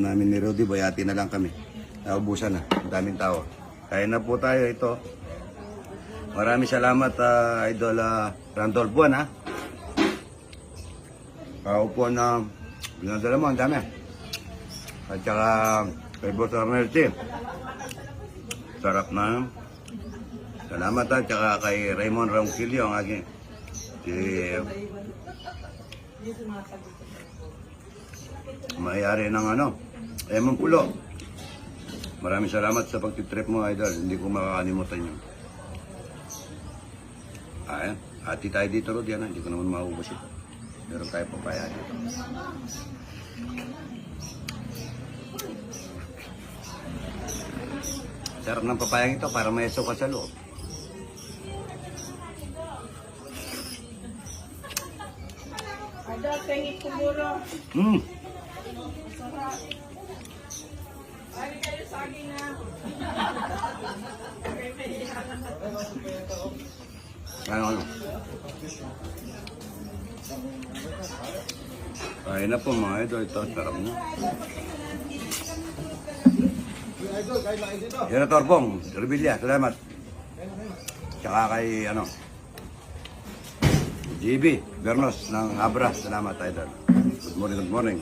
namin ni Rudy, bayati na lang kami. Naubusan na, ang daming tao. Kaya na po tayo ito. Maraming salamat, Idol Randolph Buwan, ha. Kaupo na binadala mo, ang dami. At saka kay Boss Arnelty. Sarap na. Salamat, at saka kay Raymond Ronquillo, ang aking mayari ng Emon Pulo. Maraming salamat sa pagtitrip mo, Idol. Hindi ko makakalimutan yun. Hati tayo dito, Rod. Yan, hindi ko naman maubos ito. Meron tayo papaya dito. Sarap ng papayang ito para may suka sa loob. Ada pengit kumuro. Sarap. Ay, kayo saging na. Ano? Kaya na po mga idol. Ito, sarap na. Senator Bong Revilla, salamat. Tsaka kay JB Bernos ng Abra, salamat, idol. Good morning, good morning.